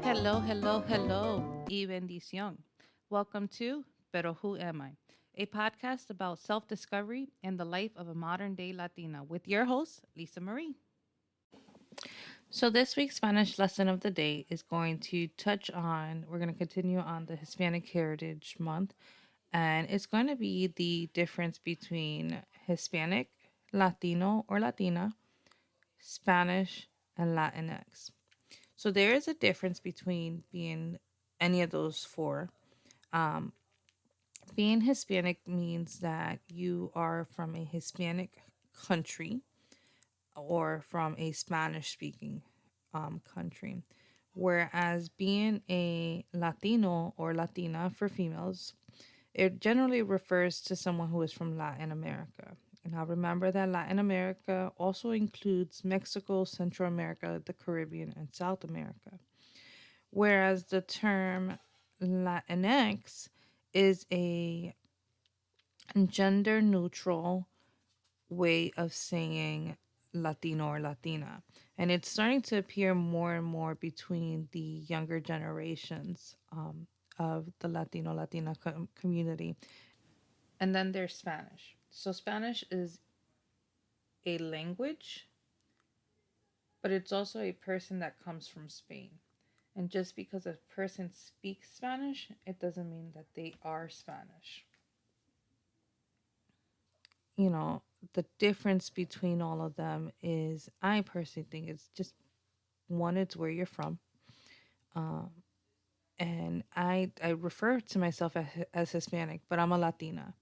Hello, hello, hello, y bendición. Welcome to Pero Who Am I? A podcast about self discovery and the life of a modern day Latina with your host, Lisa Marie. So, this week's Spanish lesson of the day is going to we're going to continue on the Hispanic Heritage Month, and it's going to be the difference between Hispanic, Latino or Latina, Spanish, and Latinx. So there is a difference between being any of those four. Um, Being Hispanic means that you are from a Hispanic country or from a Spanish speaking country. Whereas being a Latino or Latina for females, it generally refers to someone who is from Latin America. And now remember that Latin America also includes Mexico, Central America, the Caribbean, and South America. Whereas the term Latinx is a gender neutral way of saying Latino or Latina. And it's starting to appear more and more between the younger generations of the Latino Latina community. And then there's Spanish. So Spanish is a language, but it's also a person that comes from Spain. And just because a person speaks Spanish, it doesn't mean that they are Spanish. You know, the difference between all of them is, I personally think it's just one, it's where you're from. Um, and I refer to myself as Hispanic, but I'm a Latina.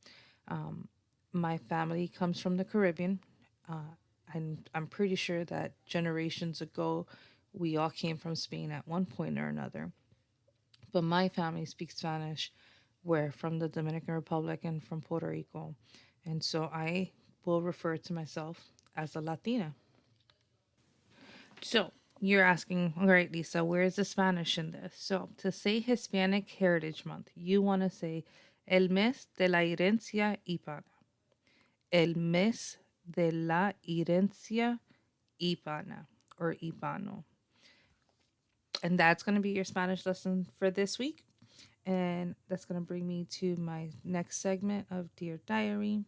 Um, my family comes from the Caribbean. I'm pretty sure that generations ago, we all came from Spain at one point or another. But my family speaks Spanish. We're from the Dominican Republic and from Puerto Rico. And so I will refer to myself as a Latina. So you're asking, all right, Lisa, where is the Spanish in this? So to say Hispanic Heritage Month, you want to say El mes de la herencia hispana. El mes de la herencia hispana or hispano. And that's going to be your Spanish lesson for this week. And that's going to bring me to my next segment of Dear Diary.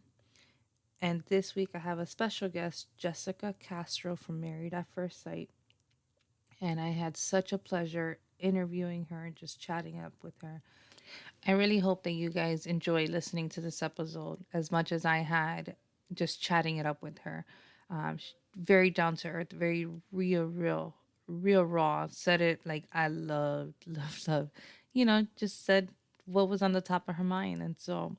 And this week I have a special guest, Jessica Castro from Married at First Sight. And I had such a pleasure interviewing her and just chatting up with her. I really hope that you guys enjoy listening to this episode as much as I had just chatting it up with her. Very down to earth, very real raw. Said it like I love. Just said what was on the top of her mind. And so,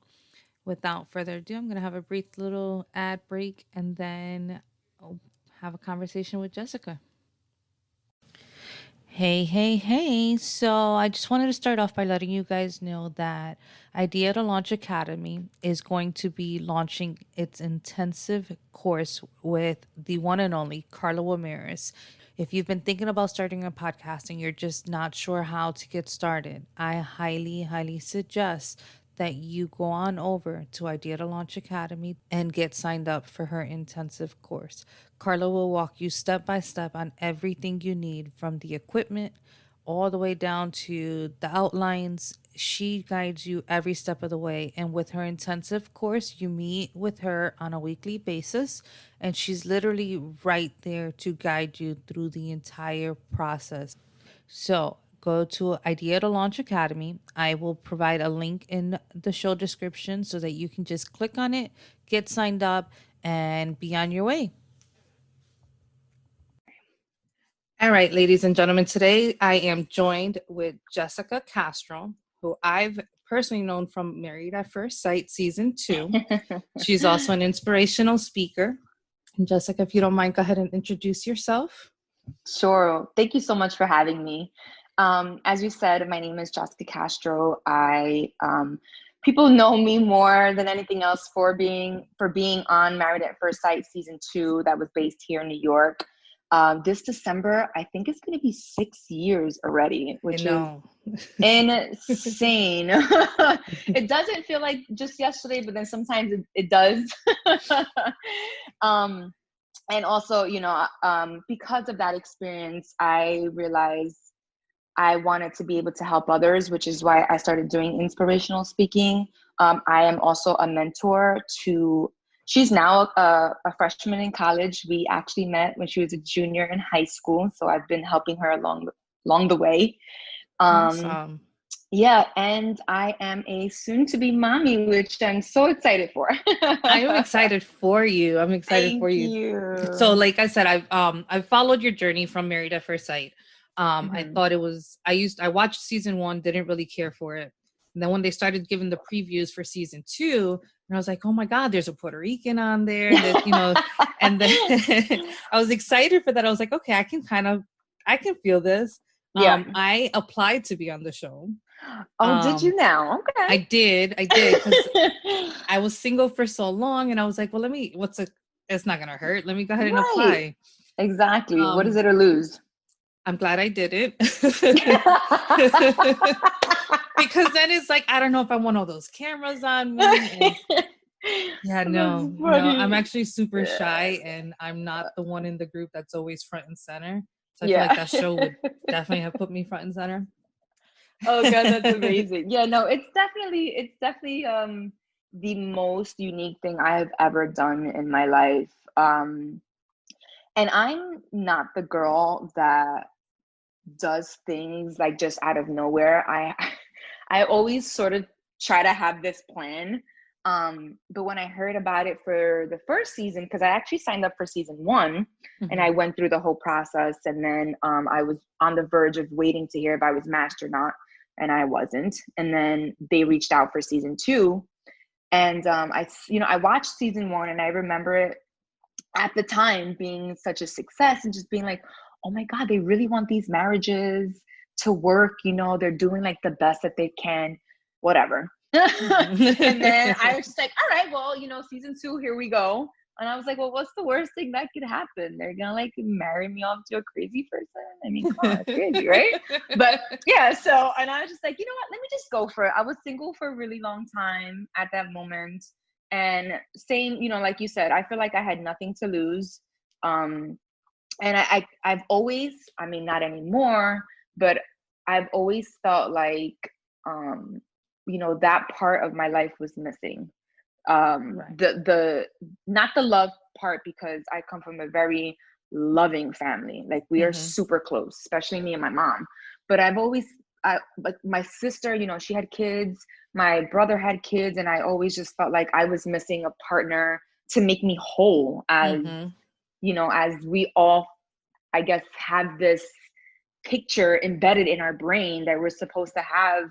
without further ado, I'm going to have a brief little ad break and then I'll have a conversation with Jessica. Hey. So I just wanted to start off by letting you guys know that Idea to Launch Academy is going to be launching its intensive course with the one and only Carla Wilmaris. If you've been thinking about starting a podcast and you're just not sure how to get started, I highly suggest that you go on over to Idea to Launch Academy and get signed up for her intensive course. Carla will walk you step by step on everything you need from the equipment all the way down to the outlines. She guides you every step of the way. And with her intensive course, you meet with her on a weekly basis, and she's literally right there to guide you through the entire process. So go to Idea to Launch Academy. I will provide a link in the show description so that you can just click on it, get signed up, and be on your way. All right, ladies and gentlemen, today I am joined with Jessica Castro, who I've personally known from Married at First Sight season 2. She's also an inspirational speaker. And Jessica, if you don't mind, go ahead and introduce yourself. Sure. Thank you so much for having me. As you said, my name is Jessica Castro. People know me more than anything else for being on Married at First Sight season 2 that was based here in New York. This December, I think it's going to be 6 years already, which is insane. It doesn't feel like just yesterday, but then sometimes it does. And also, because of that experience, I realized I wanted to be able to help others, which is why I started doing inspirational speaking. I am also a mentor to, she's now a freshman in college. We actually met when she was a junior in high school. So I've been helping her along the way. Awesome. Yeah, and I am a soon-to-be mommy, which I'm so excited for. I am excited for you. I'm excited for Thank you. So, you. like I said, I've followed your journey from Married at First Sight. I Mhm. thought it was I watched season 1, didn't really care for it. And then when they started giving the previews for season 2, and I was like, oh my God, there's a Puerto Rican on there. And that, and then I was excited for that. I was like, okay, I can feel this. Yeah. I applied to be on the show. Oh, did you now? I Okay. did because I was single for so long, and I was like, well, it's not gonna hurt. Let me go ahead and Right. apply. Exactly. What is Um, it to lose? I'm glad I did it. Because then it's like, I don't know if I want all those cameras on me. And yeah, That's no, I'm funny. actually super Yeah. shy, and I'm not the one in the group that's always front and center. So I feel like Yeah. that show would definitely have put me front and center. Oh God, that's amazing. Yeah, no, it's definitely the most unique thing I have ever done in my life. And I'm not the girl that does things like just out of nowhere. I always sort of try to have this plan. But when I heard about it for the first season, because I actually signed up for season 1 and I Mhm. went through the whole process, and then I was on the verge of waiting to hear if I was matched or not, and I wasn't. And then they reached out for season 2, and I watched season 1, and I remember it at the time being such a success and just being like, oh my God, they really want these marriages to work. They're doing like the best that they can, whatever. And then I was just like, all right, well, season 2, here we go. And I was like, well, what's the worst thing that could happen? They're gonna like marry me off to a crazy person. I mean, come on, it's crazy, right? But yeah, so, and I was just like, you know what, let me just go for it. I was single for a really long time at that moment, and same, like you said, I feel like I had nothing to lose. And I've always, I mean, not anymore, but I've always felt like, that part of my life was missing. Right. The not the love part, because I come from a very loving family. Like, we are Hmm. super close, especially me and my mom. But like my sister, she had kids, my brother had kids, and I always just felt like I was missing a partner to make me whole, Hmm. as we all, I guess, have this picture embedded in our brain that we're supposed to have,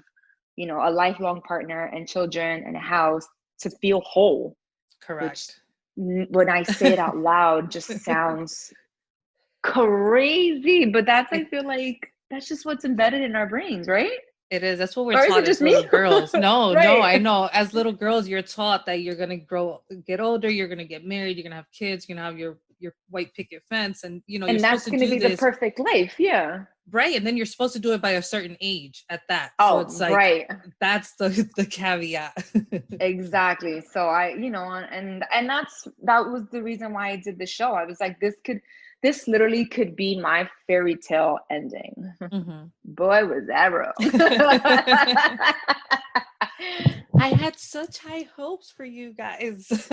a lifelong partner and children and a house to feel whole, which, Correct. when I say it out loud, just sounds crazy. But I It, feel like that's just what's embedded in our brains, right? it is. That's what we're Or is it taught as just me? little girls. No, no, I Right. know. As little girls, you're taught that you're gonna get older, you're gonna get married, you're gonna have kids, you're gonna have your white picket fence, and you're And supposed that's to going to do be the this perfect life. Yeah. right, and then you're supposed to do it by a certain age at that. So it's Oh, like right. that's the caveat. Exactly. So and that was the reason why I did the show. I was like, this literally could be my fairy tale ending. Hmm. Boy, was that wrong. I had such high hopes for you guys.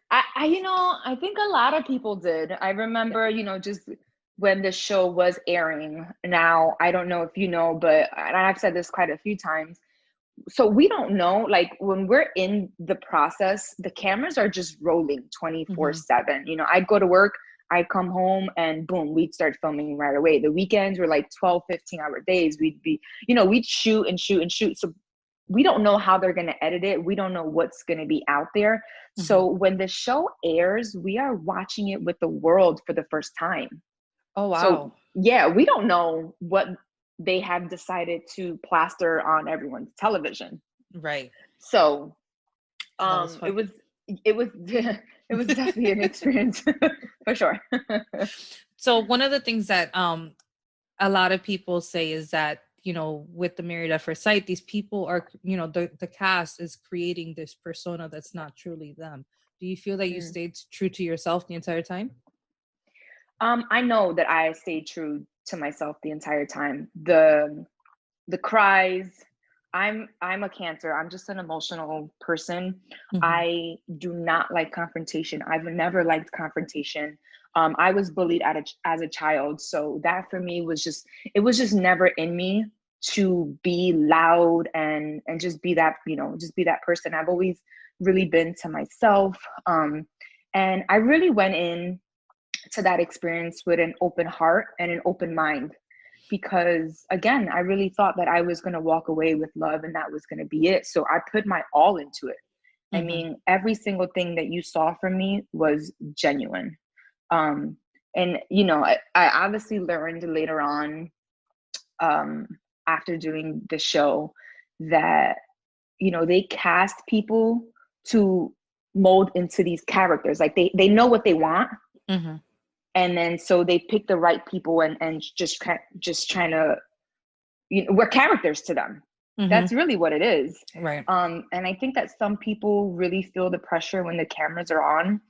I think a lot of people did. I Yeah. remember, just when the show was airing. Now, I don't know if you know, but, and I've said this quite a few times, so we don't know, like, when we're in the process, the cameras are just rolling 24 Hmm. 7. I'd go to work, I'd come home, and boom, we'd start filming right away. The weekends were like 12, 15-hour days. We'd shoot and shoot and shoot. So we don't know how they're going to edit it. We don't know what's going to be out there. Hmm. So when the show airs, we are watching it with the world for the first time. Oh So wow. yeah, we don't know what they have decided to plaster on everyone's television. Right. So That was it fun. was it was it was definitely an experience for sure. So one of the things that a lot of people say is that with the Married at First Sight, these people are the cast is creating this persona that's not truly them. Do you feel that you Mm. stayed true to yourself the entire time? I know that I stayed true to myself the entire time. The cries. I'm a Cancer. I'm just an emotional person. I do not like confrontation. I've never liked confrontation. I was bullied as a child, so that for me was just, it was just never in me to be loud and just be that, just be that person. I've always really been to myself, and I really went in to that experience with an open heart and an open mind, because again, I really thought that I was going to walk away with love and that was going to be it. So I put my all into it. I mean, every single thing that you saw from me was genuine. And I obviously learned later on, after doing the show, that they cast people to mold into these characters. Like they know what they want, and then so they pick the right people and just trying to, we're characters to them. That's really what it is. Right. And I think that some people really feel the pressure when the cameras are on.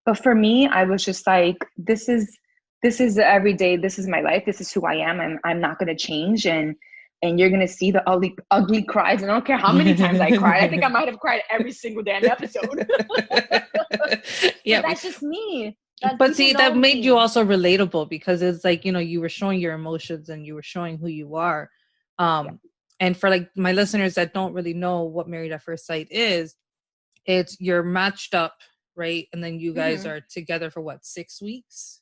But for me, I was just like, this is every day. This is my life. This is who I am. I'm not going to change. And you're going to see the ugly cries. And I don't care how many times I cried. I think I might've cried every single damn episode. Yeah. But that's just me. But see, that made you also relatable, because it's like, you were showing your emotions and you were showing who you are. And for like my listeners that don't really know what Married at First Sight is, it's you're matched up, right? And then you guys are together for what, 6 weeks?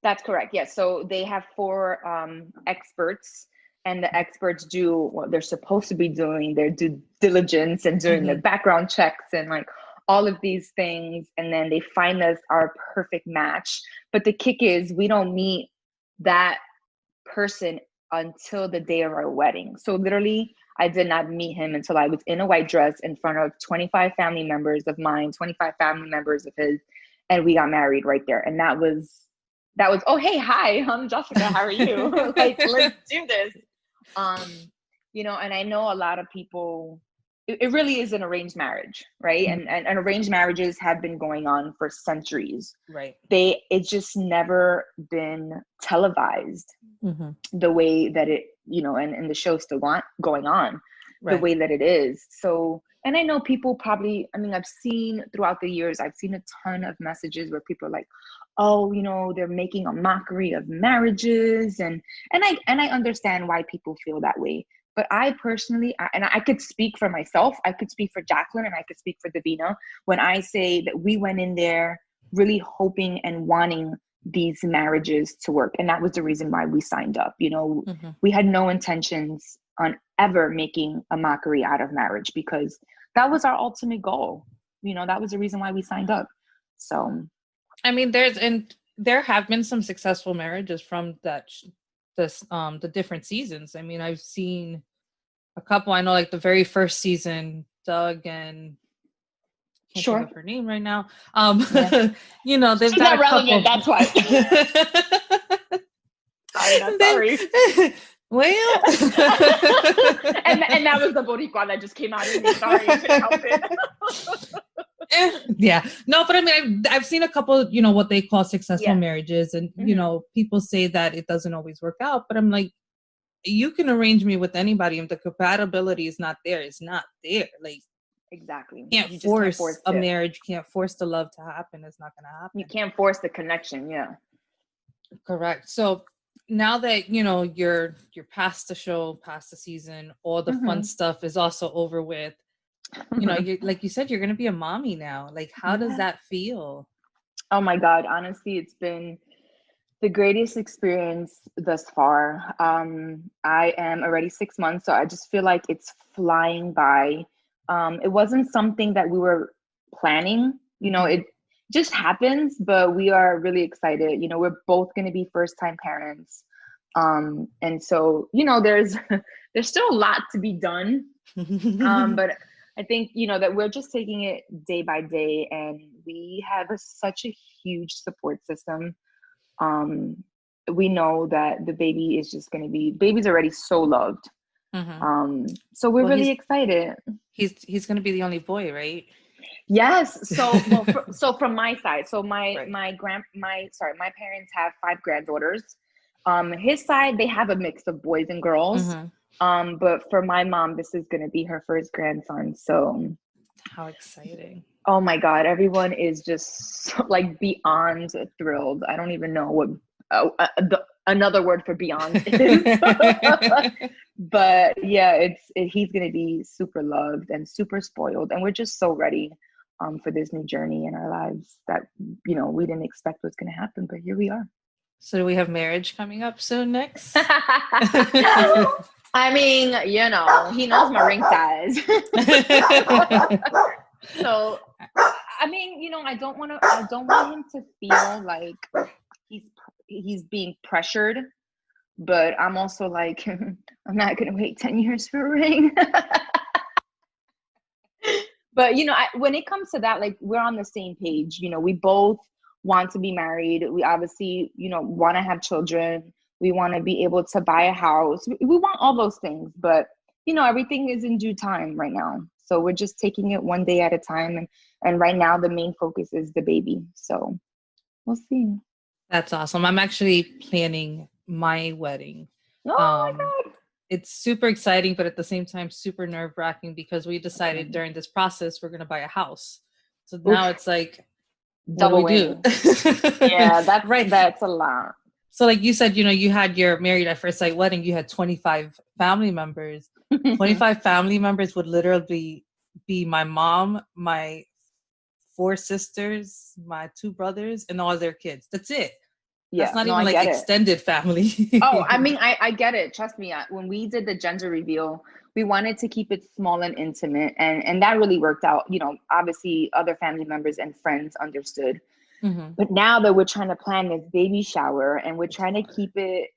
That's correct. Yes. So they have 4 experts, and the experts do what they're supposed to be doing, their due diligence and doing the background checks and like all of these things. And then they find us our perfect match. But the kick is we don't meet that person until the day of our wedding. So literally, I did not meet him until I was in a white dress in front of 25 family members of mine, 25 family members of his, and we got married right there. And that was, oh, hey, hi, I'm Jessica. How are you? Like, let's do this. And I know a lot of people, it really is an arranged marriage, right? And arranged marriages have been going on for centuries. Right. It's just never been televised the way that it, and the show's still going on the way that it is. So, and I know people probably, I've seen throughout the years, I've seen a ton of messages where people are like, oh, they're making a mockery of marriages. And I understand why people feel that way. But I personally, and I could speak for myself, I could speak for Jacqueline, and I could speak for Davina, when I say that we went in there really hoping and wanting these marriages to work. And that was the reason why we signed up. We had no intentions on ever making a mockery out of marriage, because that was our ultimate goal. That was the reason why we signed up. So, there have been some successful marriages from the different seasons. I've seen a couple. I know, like the very first season, Doug and can't think of her name right now. They've She's got not relevant. That's why. Sorry. Well, and that was the Boricua that just came out of me. Sorry, I couldn't help it. Yeah, no, but I've seen a couple, what they call successful marriages, and people say that it doesn't always work out, but I'm like, you can arrange me with anybody, if the compatibility is not there, it's not there. Like, exactly, you can't force a marriage, you can't force the love to happen. It's not going to happen. You can't force the connection. Yeah, correct. So now that you're past the show, past the season, all the fun stuff is also over with. You like you said, you're going to be a mommy now. Like, how does that feel? Oh my God. Honestly, it's been the greatest experience thus far. I am already 6 months, so I just feel like it's flying by. It wasn't something that we were planning, it just happens, but we are really excited. We're both going to be first-time parents. And so, there's still a lot to be done. But I think, that we're just taking it day by day, and we have such a huge support system. We know that the baby is just going to be, baby's already so loved. So we're really excited. He's going to be the only boy, right? Yes. So, so from my side, so my parents have 5 granddaughters. His side, they have a mix of boys and girls. Mm-hmm. But for my mom, this is going to be her first grandson. So, How exciting. oh my God, everyone is just like beyond thrilled. I don't even know what another word for beyond is. But yeah, he's going to be super loved and super spoiled. And we're just so ready for this new journey in our lives that, we didn't expect was going to happen, but here we are. So do we have marriage coming up soon next? I mean, he knows my ring size. So, I mean, I don't want him to feel like he's being pressured, but I'm also like, I'm not going to wait 10 years for a ring. But, when it comes to that, like, we're on the same page. We both want to be married. We obviously, want to have children. We want to be able to buy a house. We want all those things, but, everything is in due time right now. So we're just taking it one day at a time. And right now the main focus is the baby. So we'll see. That's awesome. I'm actually planning my wedding. Oh my God. It's super exciting, but at the same time, super nerve-wracking because we decided during this process we're going to buy a house. So now it's like, double what do we do? Yeah, that's right. That's a lot. So like you said, you had your married at first sight wedding. You had 25 family members. 25 family members would literally be my mom, my 4 sisters, my 2 brothers, and all their kids. That's it. Yeah, that's not even like extended family. Oh, I mean, I get it. Trust me. When we did the gender reveal, we wanted to keep it small and intimate, and that really worked out. Obviously, other family members and friends understood. Mm-hmm. But now that we're trying to plan this baby shower, and we're trying to keep it,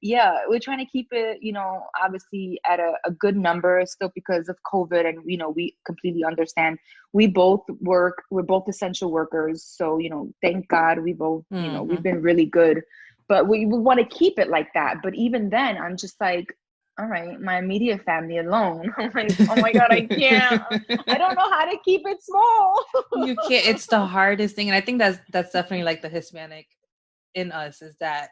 obviously at a good number still because of COVID, and we completely understand. We both work. We're both essential workers, so thank God we both, we've been really good. But we want to keep it like that. But even then, I'm just like, all right, my immediate family alone. I'm like, oh my God, I can't. I don't know how to keep it small. You can't. It's the hardest thing. And I think that's definitely like the Hispanic in us is that,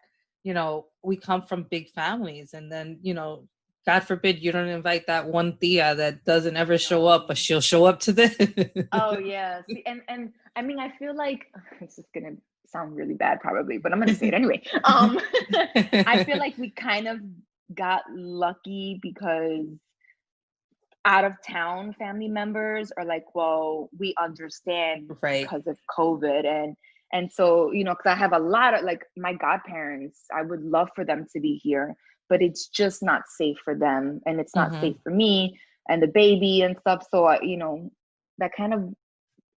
we come from big families. And then, God forbid you don't invite that one tia that doesn't ever show up, but she'll show up to this. Oh, yeah. See, and I mean, I feel like it's just going to sound really bad probably, but I'm going to say it anyway. I feel like we kind of got lucky because out of town family members are like, well, we understand because of COVID. And so, because I have a lot of like my godparents, I would love for them to be here, but it's just not safe for them. And it's not safe for me and the baby and stuff. So, that kind of,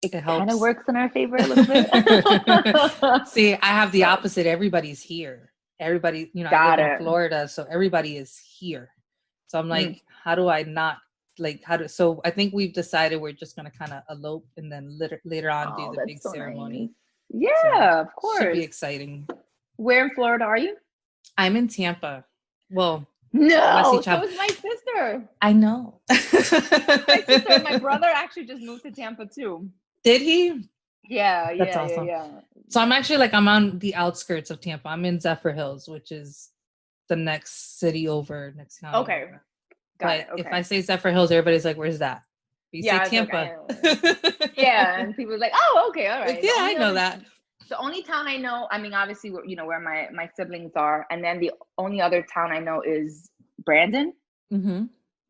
it kind of works in our favor a little bit. See, I have the opposite. Everybody's here. Everybody, I live in Florida, so everybody is here. So I'm like, how do I not so I think we've decided we're just going to kind of elope and then later on do the big ceremony. Nice. Yeah, of course. Should be exciting. Where in Florida are you? I'm in Tampa. Well, no, so is my sister. I know. My sister, my brother actually just moved to Tampa too. Did he? Yeah, that's awesome. Yeah. So I'm actually I'm on the outskirts of Tampa. I'm in Zephyr Hills, which is the next city over, next county. Okay. Over. But if I say Zephyr Hills, everybody's like, "Where's that?" But you say Tampa. Yeah, and people are like, "Oh, okay, all right." Yeah, I know that. The only town I know, I mean, obviously, where my siblings are, and then the only other town I know is Brandon. Mm-hmm.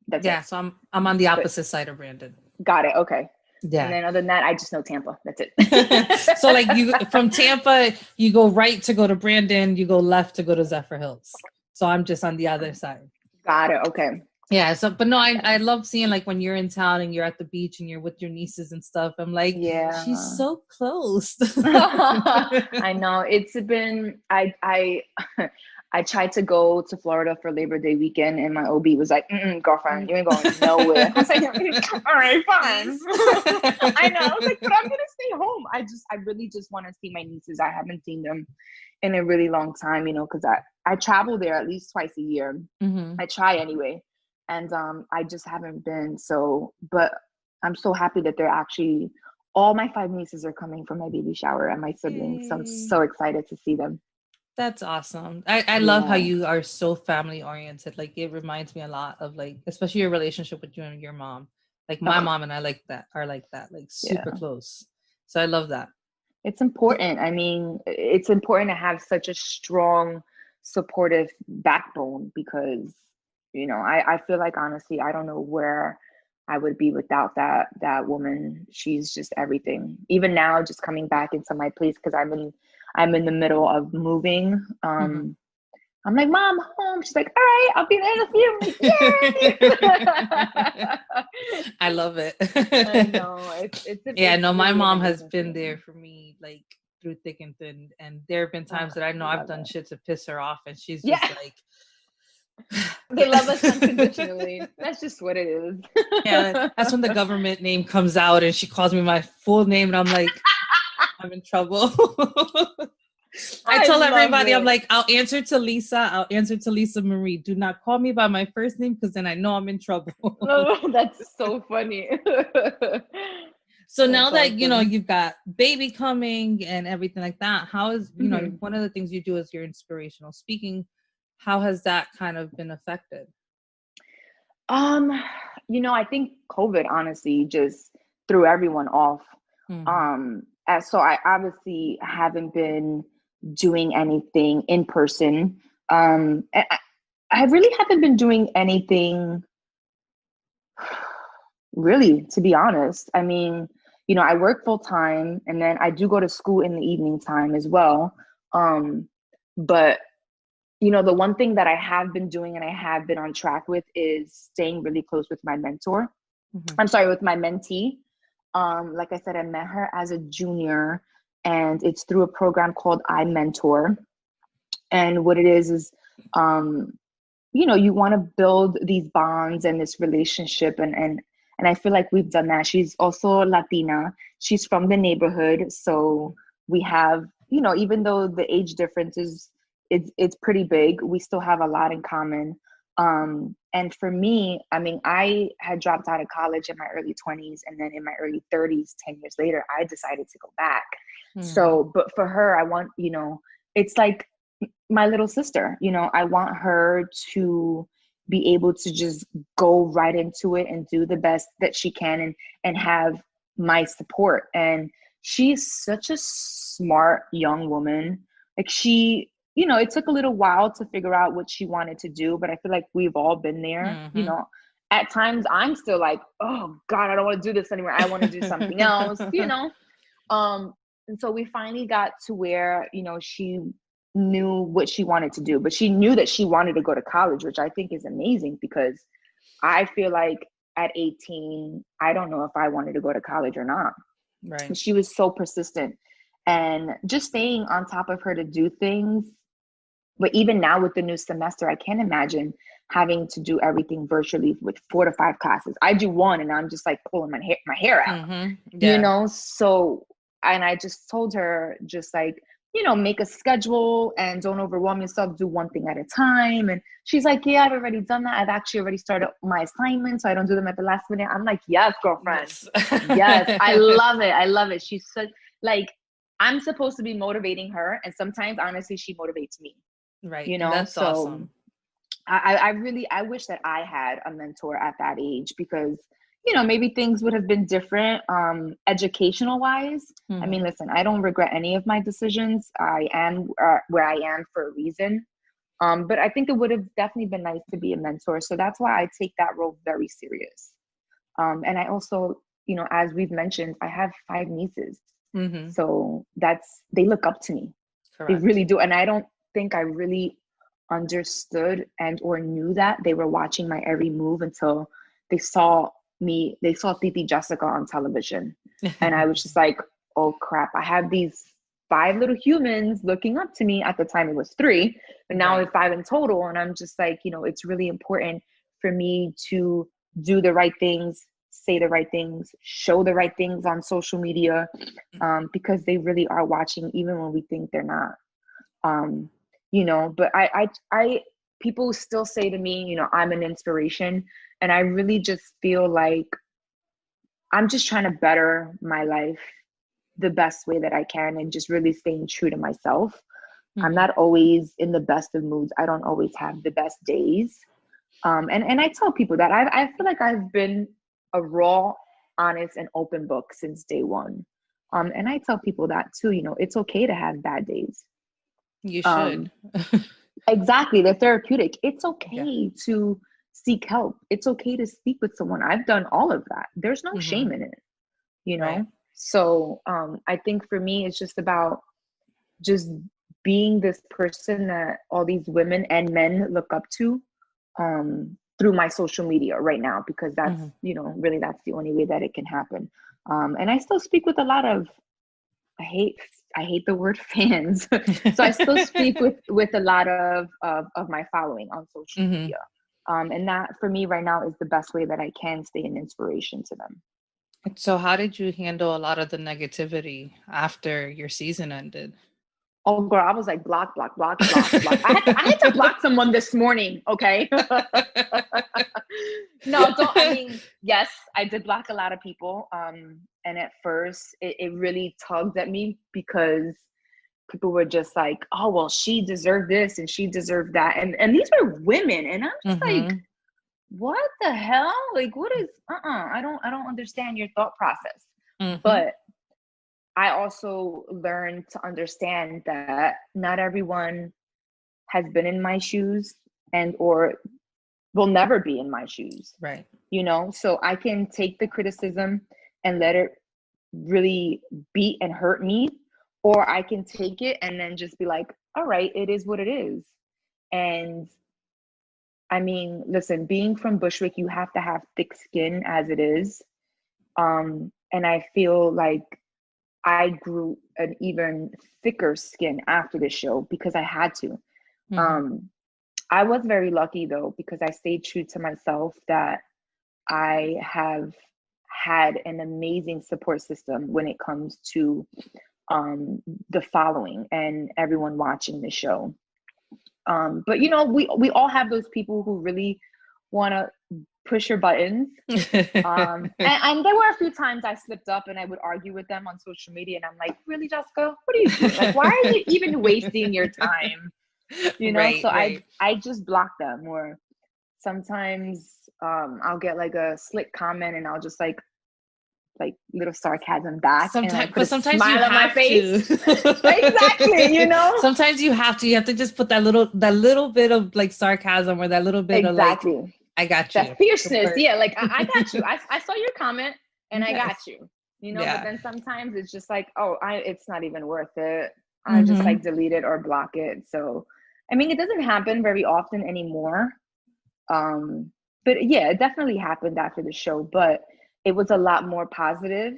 That's it. So I'm on the opposite side of Brandon. Got it. Okay. Yeah. And then other than that, I just know Tampa. That's it. So you from Tampa, you go right to go to Brandon, you go left to go to Zephyr Hills. So I'm just on the other side. Got it. Okay. Yeah. So, but no, I love seeing when you're in town and you're at the beach and you're with your nieces and stuff. I'm like, yeah, she's so close. I know. It's been, I tried to go to Florida for Labor Day weekend, and my OB was like, girlfriend, you ain't going nowhere. I was like, all right, fine. I know. I was like, but I'm going to stay home. I really just want to see my nieces. I haven't seen them in a really long time, because I travel there at least twice a year. Mm-hmm. I try anyway. And I just haven't been. But I'm so happy that they're actually, all my 5 nieces are coming for my baby shower and my siblings. So I'm so excited to see them. That's awesome. I love how Yeah. you are so family oriented. Like it reminds me a lot of like, especially your relationship with you and your mom. Like my Ugh, mom and I like that, like super yeah. close. So I love that. It's important. I mean, it's important to have such a strong, supportive backbone because, I feel like honestly, I don't know where I would be without that woman. She's just everything. Even now, just coming back into my place because I'm in the middle of moving. Mhm. I'm like, Mom, home. She's like, all right, I'll be there in a few. I'm like, yay! I love it. I know Yeah, it's no, my really an mom has amazing been there feeling. for me like through thick and thin. And there have been Oh, times that I know I I've love done it. shit to piss her off, and she's Yeah, just like, they love us unconditionally. That's just what it is. yeah, that's when the government name comes out and she calls me my full name, and I'm like, I'm in trouble. I I tell love everybody, I'm it. like, I'll answer to Lisa. I'll answer to Lisa Marie. Do not call me by my first name because then I know I'm in trouble. No, that's so funny. So now That's that awesome. you've got baby coming and everything like that, how is Mhm. one of the things you do is your inspirational speaking. How has that kind of been affected? Um, I think COVID honestly just threw everyone off. Hmm. So I obviously haven't been doing anything in person. I really haven't been doing anything really, to be honest. I mean, I work full time and then I do go to school in the evening time as well. But the one thing that I have been doing and I have been on track with is staying really close with my mentor. Hmm. I'm sorry, with my mentee. Like I said, I met her as a junior, and it's through a program called I Mentor. And what it is, um, you want to build these bonds and this relationship, and I feel like we've done that. She's also Latina. She's from the neighborhood, so we have, even though the age difference is it's pretty big, we still have a lot in common. And for me, I mean, I had dropped out of college in my early 20s, and then in my early 30s, 10 years later, I decided to go back. Hmm. So, but for her, I want, it's like my little sister. I want her to be able to just go right into it and do the best that she can, and have my support. And she's such a smart young woman. Like it took a little while to figure out what she wanted to do, but I feel like we've all been there. Hmm. At times I'm still like, oh God, I don't want to do this anymore. I want to do something else. Um, and so we finally got to where, she knew what she wanted to do, but she knew that she wanted to go to college, which I think is amazing because I feel like at 18, I don't know if I wanted to go to college or not. Right. She was so persistent and just staying on top of her to do things. But even now with the new semester, I can't imagine having to do everything virtually with 4 to 5 classes. I do one and I'm just like pulling my hair out, Hmm. Yeah. so, and I just told her, just like, make a schedule and don't overwhelm yourself, do one thing at a time. And she's like, yeah, I've already done that. I've actually already started my assignments, so I don't do them at the last minute. I'm like, yes, girlfriend. Yes. Yes, I love it. I love it. She's such, like, I'm supposed to be motivating her, and sometimes honestly she motivates me. Right. That's So awesome. I really, I wish that I had a mentor at that age because, maybe things would have been different, educational wise. I mean, Hmm. listen, I don't regret any of my decisions. I am where I am for a reason. But I think it would have definitely been nice to be a mentor. So that's why I take that role very serious. And I also, as we've mentioned, I have 5 nieces. Hmm. So they look up to me. They Correct. really do. And I don't think I really understood and or knew that they were watching my every move until they saw Titi Jessica on television. And I was just like, oh crap, I have these 5 little humans looking up to me. At the time it was 3, but now Right. it's 5 in total. And I'm just like, it's really important for me to do the right things, say the right things, show the right things on social media, because they really are watching, even when we think they're not. um but I people still say to me, I'm an inspiration, and I really just feel like I'm just trying to better my life the best way that I can and just really staying true to myself. I'm not always in the best of moods. I don't always have the best days. And I tell people that I feel like I've been a raw, honest, and open book since day one. And I tell people that too, it's okay to have bad days. You should. Exactly. They're therapeutic. It's Yeah. okay to seek help. It's okay to speak with someone. I've done all of that. There's no shame in it, Right. So I think for me, it's just about just being this person that all these women and men look up to through my social media right now, because that's, really that's the only way that it can happen. And I still speak with a lot of, I hate the word fans. So I still speak with a lot of my following on social media. And that for me right now is the best way that I can stay an inspiration to them. So how did you handle a lot of the negativity after your season ended? Oh girl, I was like block, block, block, block, block. I had to block someone this morning, okay? No, yes, I did block a lot of people. And at first it really tugged at me because people were just like, oh well, she deserved this and she deserved that. And these were women. And I'm just like, what the hell? Like what is I don't understand your thought process. But I also learned to understand that not everyone has been in my shoes and or will never be in my shoes. Right. So I can take the criticism and let it really beat and hurt me, or I can take it and then just be like, all right, it is what it is. And I mean, listen, being from Bushwick, you have to have thick skin as it is. And I feel like I grew an even thicker skin after the show because I had to. I was very lucky though, because I stayed true to myself, that I have had an amazing support system when it comes to the following and everyone watching the show. But we all have those people who really want to push your buttons. And there were a few times I slipped up and I would argue with them on social media, and I'm like, really, Jessica, what are you doing? Like, why are you even wasting your time? Right, So right. I just block them. Or sometimes I'll get like a slick comment and I'll just like little sarcasm back and Sometimes, like put but a sometimes you smile on my have to. face. Exactly. Sometimes you have to just put that little bit of like sarcasm, or that little bit of like, Exactly. I got you. That fierceness. Yeah, like I got you. I saw your comment and I got Yes. you. But Yeah. then sometimes it's just like, oh, it's not even worth it. I just like delete it or block it. So I mean, it doesn't happen very often anymore. But yeah, it definitely happened after the show, but it was a lot more positive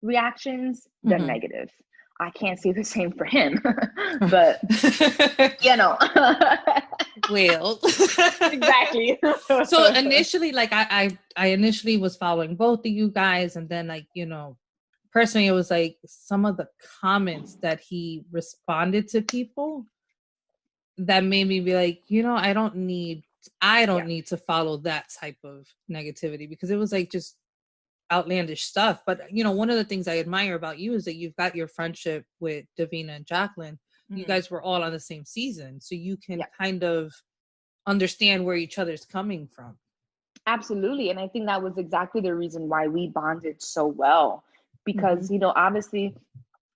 reactions than negative. I can't say the same for him, but Well, exactly. so initially, like I initially was following both of you guys, and then like personally, it was like some of the comments that he responded to people that made me be like, I don't need to follow that type of negativity, because it was like just outlandish stuff. But one of the things I admire about you is that you've got your friendship with Davina and Jacqueline. You guys were all on the same season, so you can kind of understand where each other's coming from. Absolutely. And I think that was exactly the reason why we bonded so well, because obviously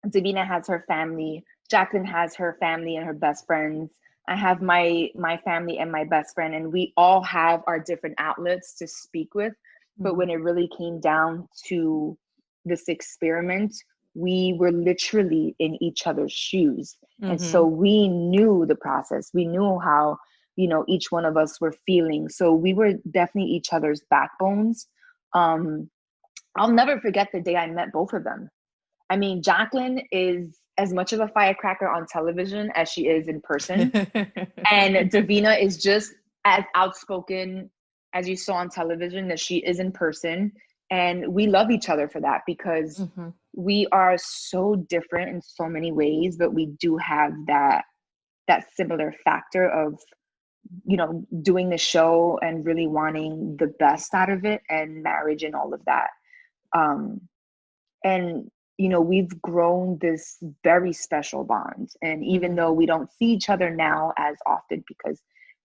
Davina has her family, Jacqueline has her family and her best friends. I have my family and my best friend, and we all have our different outlets to speak with. But when it really came down to this experiment, we were literally in each other's shoes. And so we knew the process. We knew how, each one of us were feeling. So we were definitely each other's backbones. I'll never forget the day I met both of them. I mean, Jacqueline is as much of a firecracker on television as she is in person. And Davina is just as outspoken as you saw on television that she is in person. And we love each other for that, because we are so different in so many ways, but we do have that similar factor of, doing the show and really wanting the best out of it, and marriage and all of that. And we've grown this very special bond. And even though we don't see each other now as often because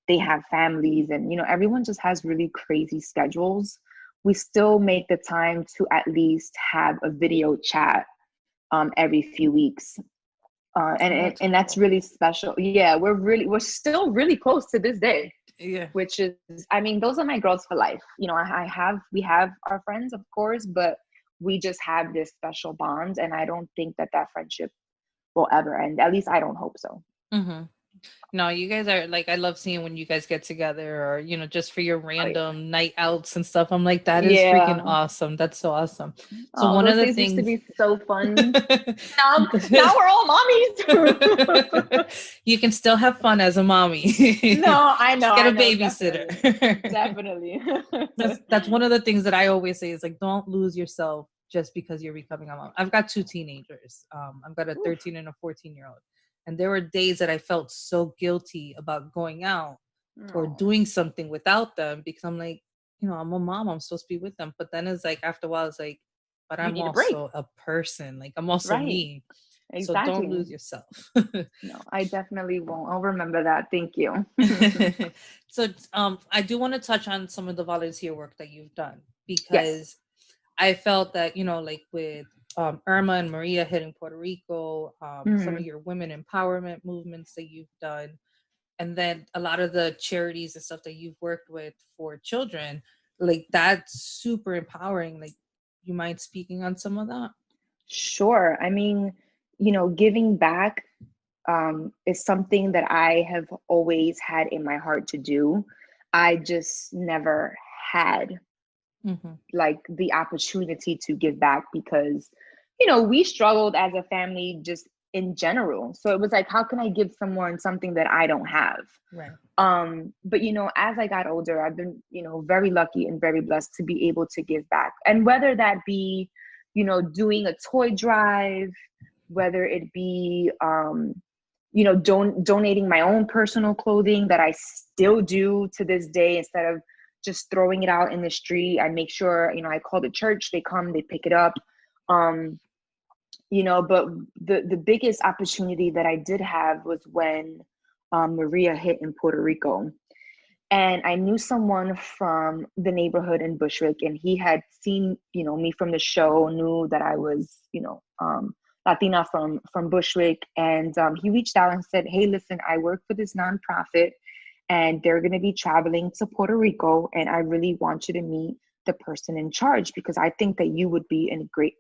they have families and, everyone just has really crazy schedules, we still make the time to at least have a video chat every few weeks. And that's really special. Yeah, we're still really close to this day. Yeah. Which is, those are my girls for life. We have our friends, of course, but we just have this special bond, and I don't think that friendship will ever end. At least I don't hope so. Mm-hmm. No, you guys are like, I love seeing when you guys get together or, just for your random night outs and stuff. I'm like, that is freaking awesome. That's so awesome. So one of those the days used to thing be so fun. now we're all mommies. You can still have fun as a mommy. No, I know. Just get a babysitter. Definitely. Definitely. That's one of the things that I always say is like, don't lose yourself just because you're becoming a mom. I've got 2 teenagers. I've got a 13 and a 14-year-old. And there were days that I felt so guilty about going out or doing something without them because I'm like, I'm a mom. I'm supposed to be with them. But then it's like, after a while, it's like, but I'm also a person. Like, I'm also me. Exactly. So don't lose yourself. No, I definitely won't. I'll remember that. Thank you. So I do want to touch on some of the volunteer work that you've done because I felt that, like with Irma and Maria hitting Puerto Rico, some of your women empowerment movements that you've done, and then a lot of the charities and stuff that you've worked with for children, like that's super empowering. Like, you mind speaking on some of that? Sure. Giving back is something that I have always had in my heart to do. I just never had like the opportunity to give back because, we struggled as a family just in general. So it was like, how can I give someone something that I don't have? Right. But as I got older, I've been, very lucky and very blessed to be able to give back. And whether that be, doing a toy drive, whether it be, donating my own personal clothing that I still do to this day, instead of just throwing it out in the street. I make sure, I call the church, they come, they pick it up. But the biggest opportunity that I did have was when Maria hit in Puerto Rico. And I knew someone from the neighborhood in Bushwick, and he had seen, me from the show, knew that I was, Latina from Bushwick. And he reached out and said, hey, listen, I work for this nonprofit and they're going to be traveling to Puerto Rico. And I really want you to meet the person in charge because I think that you would be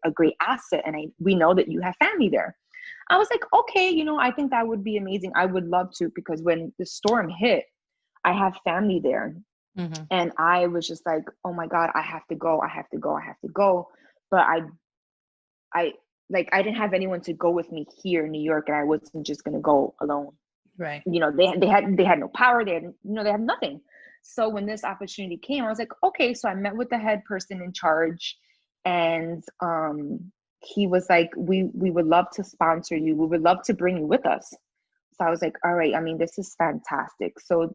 a great asset. And we know that you have family there. I was like, okay, I think that would be amazing. I would love to, because when the storm hit, I have family there. And I was just like, oh my God, I have to go. But I didn't have anyone to go with me here in New York, and I wasn't just going to go alone. Right. They had no power. They had nothing. So when this opportunity came, I was like, okay. So I met with the head person in charge, and he was like, we would love to sponsor you. We would love to bring you with us. So I was like, all right. This is fantastic. So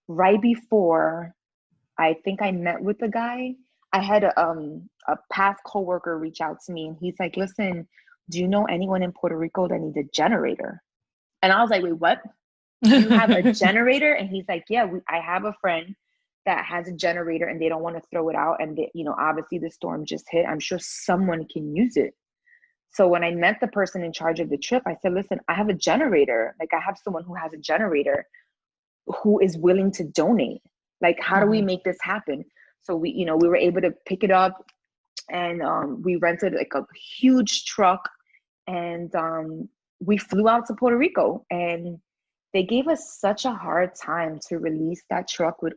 right before I think I met with the guy, I had a past coworker reach out to me, and he's like, listen, do you know anyone in Puerto Rico that needs a generator? And I was like, wait, what? You have a generator? And he's like, yeah, I have a friend that has a generator and they don't want to throw it out. And they, obviously the storm just hit. I'm sure someone can use it. So when I met the person in charge of the trip, I said, listen, I have a generator. Like, I have someone who has a generator who is willing to donate. Like, how do we make this happen? So we were able to pick it up, and we rented like a huge truck, and we flew out to Puerto Rico, and they gave us such a hard time to release that truck with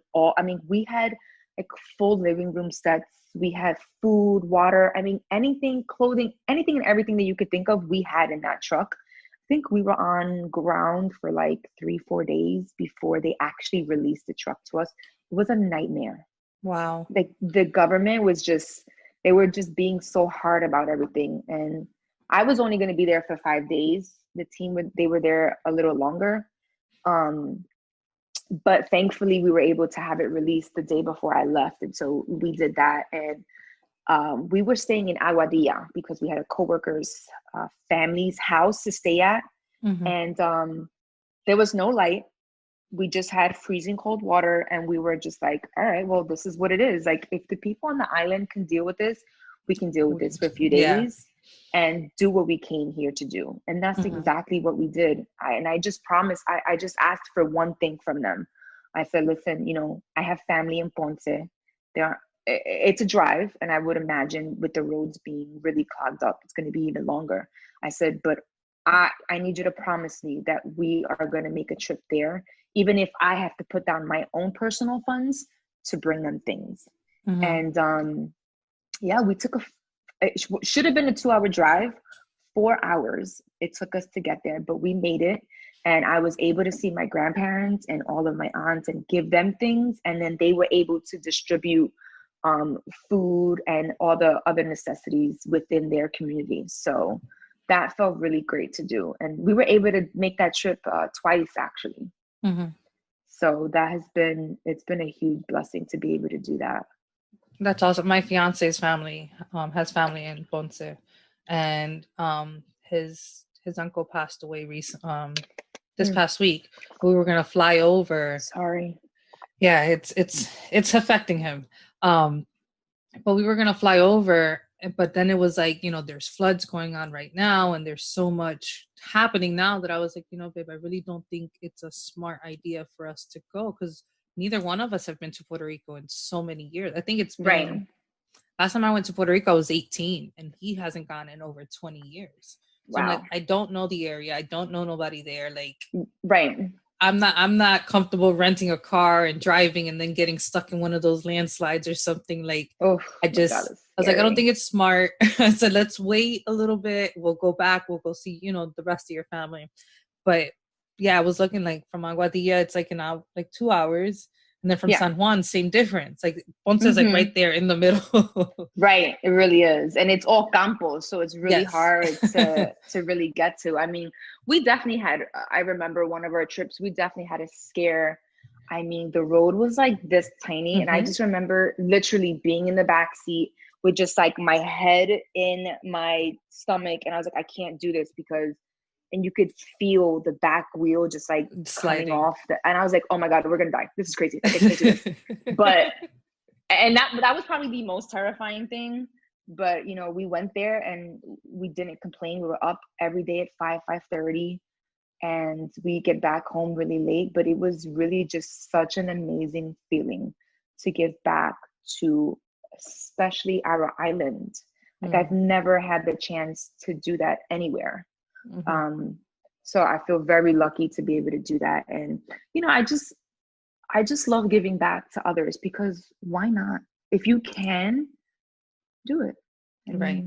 we had like full living room sets. We had food, water, anything, clothing, anything and everything that you could think of, we had in that truck. I think we were on ground for like 3-4 days before they actually released the truck to us. It was a nightmare. Wow. Like, the government was they were just being so hard about everything. And I was only going to be there for 5 days. The team, they were there a little longer. But thankfully we were able to have it released the day before I left. And so we did that. And we were staying in Aguadilla because we had a coworker's family's house to stay at. Mm-hmm. And there was no light. We just had freezing cold water, and we were just like, all right, well, this is what it is. Like, if the people on the island can deal with this, we can deal with this for a few Yeah. days and do what we came here to do. And that's Mm-hmm. exactly what we did. I just promised, I just asked for one thing from them. I said, listen, you know, I have family in Ponce. It's a drive, and I would imagine with the roads being really clogged up, it's going to be even longer. I said, but I need you to promise me that we are going to make a trip there, even if I have to put down my own personal funds to bring them things. Mm-hmm. And yeah, we took it should have been a 2-hour drive, 4 hours it took us to get there, but we made it. And I was able to see my grandparents and all of my aunts and give them things. And then they were able to distribute food and all the other necessities within their community. So that felt really great to do. And we were able to make that trip twice, actually. Mm-hmm. So it's been a huge blessing to be able to do that. That's awesome. My fiance's family has family in Ponce, and his uncle passed away this past week. We were gonna fly over. Sorry. Yeah, it's affecting him. But we were gonna fly over, but then it was like, you know, there's floods going on right now, and there's so much happening now that I was like, you know, babe, I really don't think it's a smart idea for us to go, because neither one of us have been to Puerto Rico in so many years. I think it's been last time I went to Puerto Rico I was 18, and he hasn't gone in over 20 years. So Wow. I'm like, I don't know the area. I don't know nobody there. Like, right. I'm not comfortable renting a car and driving and then getting stuck in one of those landslides or something. Like, I was like, I don't think it's smart. I said, let's wait a little bit. We'll go back. We'll go see, you know, the rest of your family. But yeah, I was looking like from Aguadilla, it's like an hour, like 2 hours. And then from San Juan, same difference. Like Ponce is like right there in the middle. Right. It really is. And it's all campos. So it's really hard to really get to. I mean, we definitely had, I remember one of our trips, we definitely had a scare. I mean, the road was like this tiny. And I just remember literally being in the back seat with just like my head in my stomach. And I was like, I can't do this because, and you could feel the back wheel just like sliding off. And I was like, oh my God, we're going to die. This is crazy. I can't do this. But, and that was probably the most terrifying thing. But, you know, we went there and we didn't complain. We were up every day at 5:30, and we get back home really late. But it was really just such an amazing feeling to give back to, especially our island. Like I've never had the chance to do that anywhere. So I feel very lucky to be able to do that. And, you know, I just love giving back to others, because why not? If you can, do it. Right.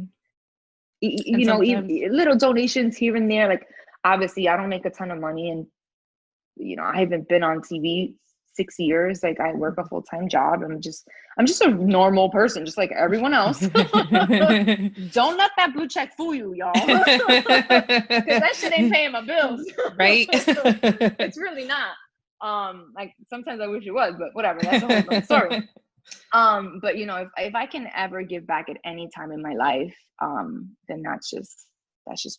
You know, little donations here and there. Like, obviously I don't make a ton of money, and, you know, I haven't been on TV 6 years. Like, I work a full-time job. I'm just a normal person, just like everyone else. Don't let that blue check fool you, y'all. Because that shit ain't paying my bills. Right. It's really not. Like, sometimes I wish it was, but whatever. That's a whole other story. But, you know, if I can ever give back at any time in my life, then that's just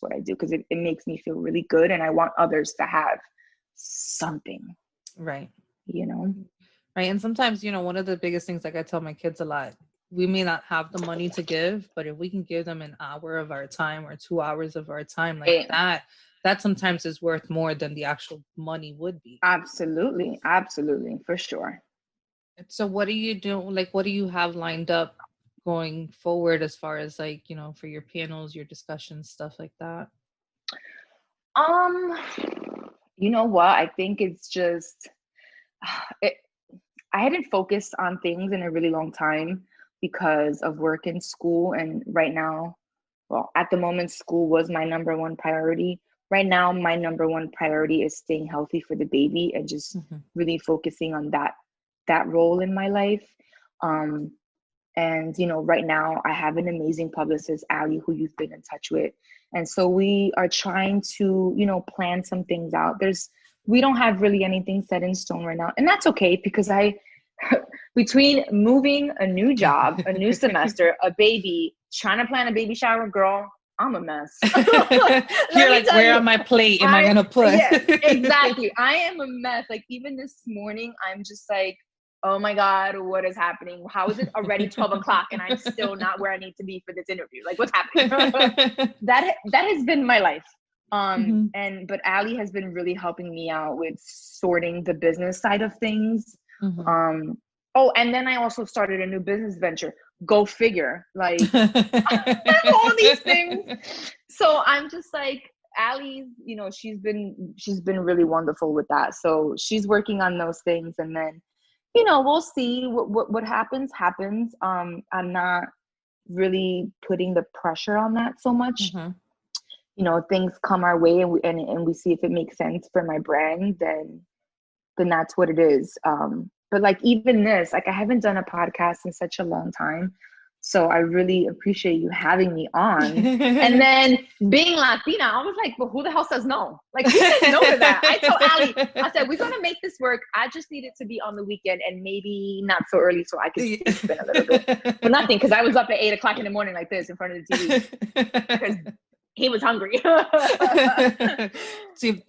what I do, because it makes me feel really good, and I want others to have something. Right. You know? Right. And sometimes, you know, one of the biggest things, like I tell my kids a lot, we may not have the money to give, but if we can give them an hour of our time or 2 hours of our time, like that sometimes is worth more than the actual money would be. Absolutely. Absolutely. For sure. So what do you do? Like, what do you have lined up going forward as far as, like, you know, for your panels, your discussions, stuff like that? You know what? I think it's just, I hadn't focused on things in a really long time because of work and school. And right now, well, at the moment, school was my number one priority. Right now, my number one priority is staying healthy for the baby and just really focusing on that role in my life. And, you know, right now I have an amazing publicist, Ali, who you've been in touch with. And so we are trying to, you know, plan some things out. We don't have really anything set in stone right now. And that's okay, because between moving, a new job, a new semester, a baby, trying to plan a baby shower, girl, I'm a mess. You're like, where on my plate am I going to put? Yeah, exactly. I am a mess. Like even this morning, I'm just like, oh my God, what is happening? How is it already 12 o'clock and I'm still not where I need to be for this interview? Like what's happening? that has been my life. But Allie has been really helping me out with sorting the business side of things. Oh, and then I also started a new business venture. Go figure. Like all these things. So I'm just like, Allie's, you know, she's been really wonderful with that. So she's working on those things, and then, you know, we'll see what happens. I'm not really putting the pressure on that so much. You know, things come our way, and we see if it makes sense for my brand, then that's what it is. But like even this, like I haven't done a podcast in such a long time. So I really appreciate you having me on. And then being Latina, I was like, well, who the hell says no? Like who says no to that? I told Allie, I said, we're going to make this work. I just need it to be on the weekend and maybe not so early so I can spin a little bit. But nothing, because I was up at 8 o'clock in the morning like this in front of the TV. Because he was hungry. See,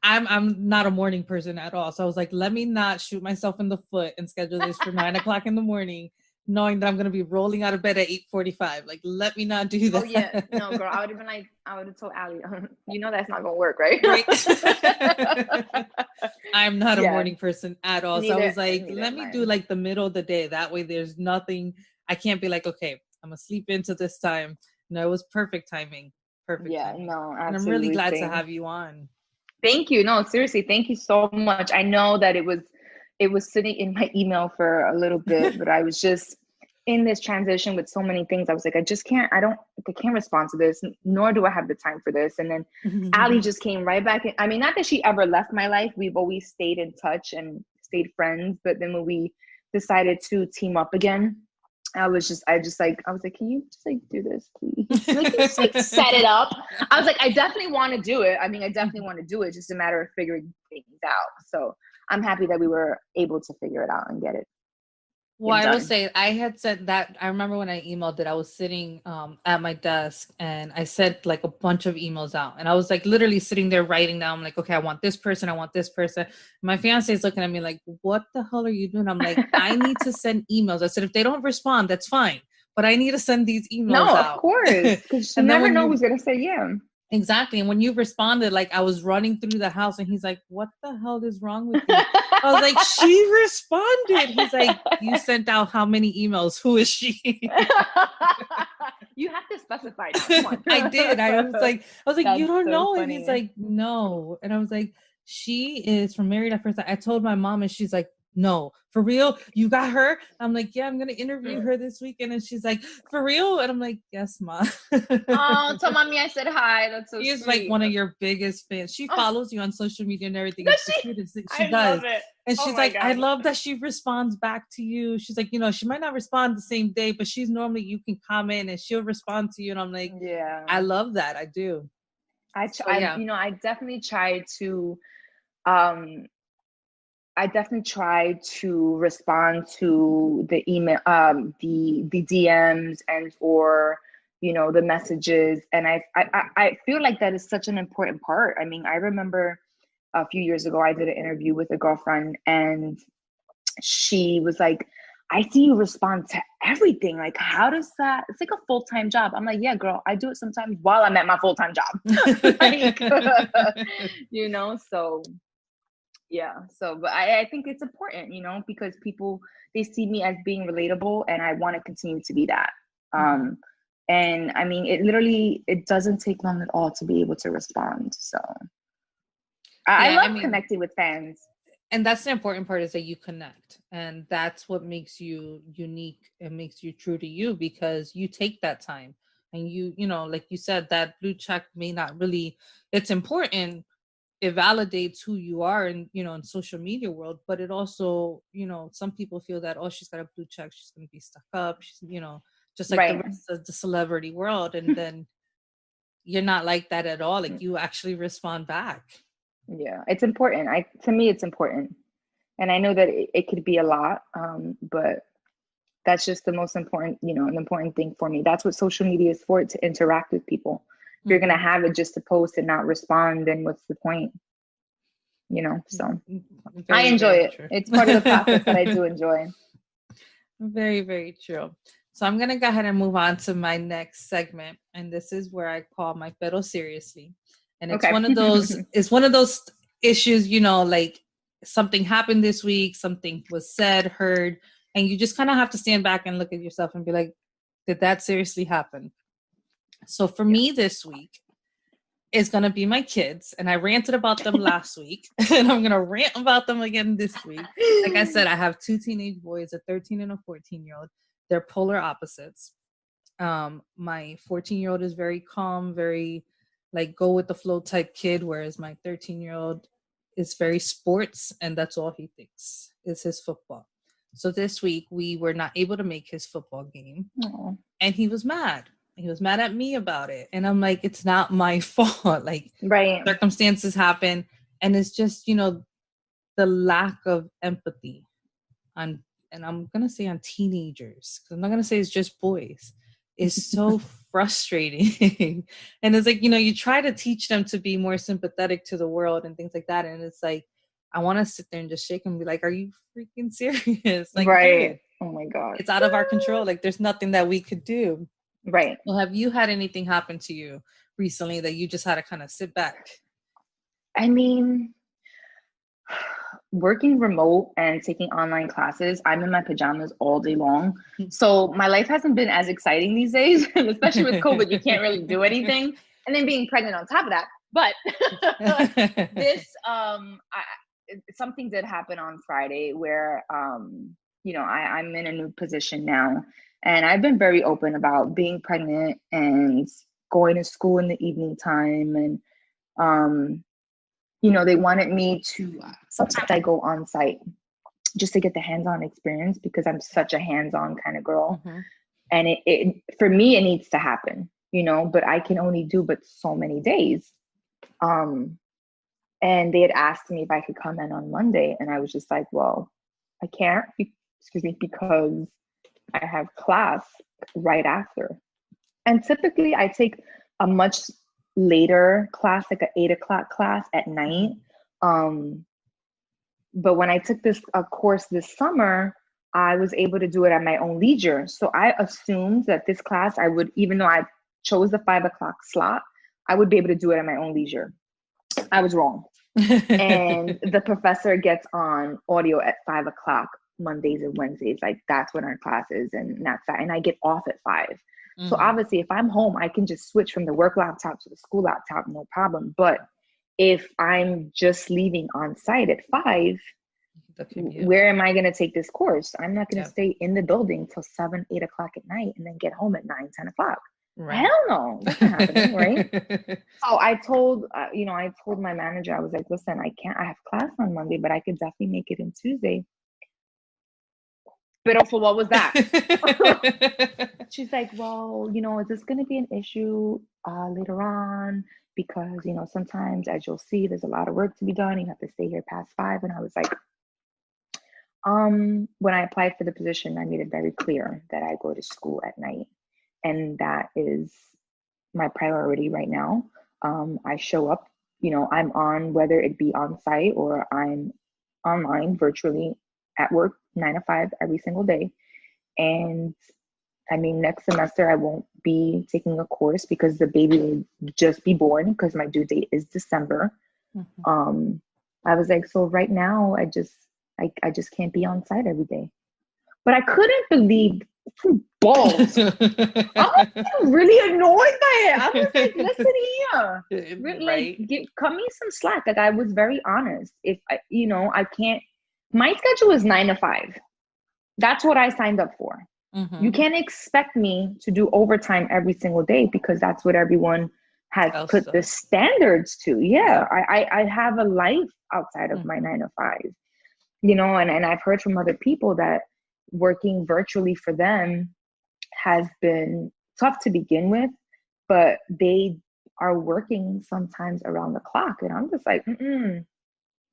I'm not a morning person at all. So I was like, let me not shoot myself in the foot and schedule this for 9 o'clock in the morning, knowing that I'm going to be rolling out of bed at 8:45. Like, let me not do that. Oh yeah, no, girl. I would have told Allie, you know, that's not going to work, right? I'm not a morning person at all. Neither, so I was like, let me do like the middle of the day. That way there's nothing. I can't be like, okay, I'm going to sleep into this time. No, it was perfect timing. Perfect. Yeah, timing. no, absolutely. And I'm really glad to have you on. Thank you. No, seriously, thank you so much. I know that it was sitting in my email for a little bit, but I was just in this transition with so many things. I was like, I can't respond to this, nor do I have the time for this. And then Allie just came right back in. I mean, not that she ever left my life. We've always stayed in touch and stayed friends. But then when we decided to team up again, I was like, can you just like do this, please? Like, just like set it up. I was like, I definitely want to do it. I mean, I definitely want to do it. Just a matter of figuring things out. So I'm happy that we were able to figure it out and get it. Well, I will say I had said that. I remember when I emailed it, I was sitting at my desk and I sent like a bunch of emails out. And I was like literally sitting there writing down, I'm like, okay, I want this person. I want this person. My fiance is looking at me like, what the hell are you doing? I'm like, I need to send emails. I said, if they don't respond, that's fine. But I need to send these emails out. Of course. Because you never know who's going to say yeah. Exactly. And when you responded, like I was running through the house and he's like, what the hell is wrong with you? I was like, she responded. He's like, you sent out how many emails? Who is she? You have to specify now. Come on. I did. I was like, you don't know. Funny. And he's like, no. And I was like, she is from Married at First Sight. I told my mom and she's like, no, for real? You got her? I'm like, yeah, I'm going to interview her this weekend. And she's like, for real? And I'm like, yes, Ma. Oh, tell mommy I said hi. That's so She's sweet. like one of your biggest fans. She follows you on social media and everything. Does she does. Love it. And she's like, God. I love that she responds back to you. She's like, you know, she might not respond the same day, but she's normally, you can comment and she'll respond to you. And I'm like, yeah, I love that. I do. I definitely try to respond to the email, the DMs and or, you know, the messages. And I feel like that is such an important part. I mean, I remember a few years ago, I did an interview with a girlfriend and she was like, I see you respond to everything. Like, how does that, it's like a full-time job. I'm like, yeah, girl, I do it sometimes while I'm at my full-time job. Like, you know, so yeah. So, but I think it's important, you know, because people, they see me as being relatable and I want to continue to be that. And I mean, it doesn't take long at all to be able to respond. So I love connecting with fans. And that's the important part, is that you connect. And that's what makes you unique and makes you true to you, because you take that time and you know, like you said, that blue check may not really, it's important. It validates who you are in, you know, in social media world, but it also, you know, some people feel that, oh, she's got a blue check, she's going to be stuck up. She's, you know, just like the rest of the celebrity world. And then you're not like that at all. Like you actually respond back. Yeah, it's important. To me, it's important. And I know that it could be a lot, but that's just the most important, an important thing for me. That's what social media is for, to interact with people. If you're going to have it just to post and not respond, then what's the point? So I enjoy it. True. It's part of the process that I do enjoy. Very, very true. So I'm going to go ahead and move on to my next segment. And this is where I call my pero seriously. And it's one of those issues, like something happened this week, something was said, heard, and you just kind of have to stand back and look at yourself and be like, did that seriously happen? So for me this week is going to be my kids. And I ranted about them last week. And I'm going to rant about them again this week. Like I said, I have 2 teenage boys, a 13 and a 14-year-old. They're polar opposites. My 14-year-old is very calm, very like go with the flow type kid, whereas my 13-year-old is very sports, and that's all he thinks is his football. So this week we were not able to make his football game. Aww. And he was mad. He was mad at me about it. And I'm like, it's not my fault. Like, right. Circumstances happen. And it's just, the lack of empathy on, and I'm going to say on teenagers, because I'm not going to say it's just boys, is so frustrating. And it's like, you try to teach them to be more sympathetic to the world and things like that. And it's like, I want to sit there and just shake and be like, are you freaking serious? Like, right. Dude, oh my God. It's out of our control. Like, there's nothing that we could do. Right. Well, have you had anything happen to you recently that you just had to kind of sit back? I mean, working remote and taking online classes, I'm in my pajamas all day long. So my life hasn't been as exciting these days, especially with COVID. You can't really do anything. And then being pregnant on top of that. But something did happen on Friday where, I'm in a new position now. And I've been very open about being pregnant and going to school in the evening time. And, they wanted me to, sometimes I go on site just to get the hands-on experience because I'm such a hands-on kind of girl. Mm-hmm. And it for me, it needs to happen, but I can only do but so many days. And they had asked me if I could come in on Monday. And I was just like, well, I can't, because I have class right after. And typically I take a much later class, like an 8:00 class at night. But when I took this course this summer, I was able to do it at my own leisure. So I assumed that this class I would, even though I chose the 5:00 slot, I would be able to do it at my own leisure. I was wrong. And the professor gets on audio at 5:00 Mondays and Wednesdays. Like that's when our class is, and that's that. And I get off at 5. Mm-hmm. So obviously if I'm home, I can just switch from the work laptop to the school laptop, no problem. But if I'm just leaving on site at 5, where am I going to take this course? I'm not going to stay in the building till 7, 8 o'clock at night and then get home at 9, 10 o'clock. Right. Hell no, that's not happening, right? So I told, I told my manager, I was like, listen, I have class on Monday, but I could definitely make it in Tuesday. But also, what was that? She's like, well, is this going to be an issue later on? Because, sometimes, as you'll see, there's a lot of work to be done. You have to stay here past 5. And I was like, when I applied for the position, I made it very clear that I go to school at night. And that is my priority right now. I show up, I'm on, whether it be on site or I'm online virtually at work 9 to 5 every single day. And I mean, next semester I won't be taking a course because the baby will just be born because my due date is December. Mm-hmm. I was like, so right now I just can't be on site every day. But I couldn't believe balls. I'm really annoyed by it. I was like, listen here. Right. Cut me some slack. Like I was very honest. If I can't, my schedule is 9 to 5. That's what I signed up for. Mm-hmm. You can't expect me to do overtime every single day because that's what everyone has put the standards to. Yeah. I have a life outside of my 9 to 5, and I've heard from other people that working virtually for them has been tough to begin with, but they are working sometimes around the clock. And I'm just like,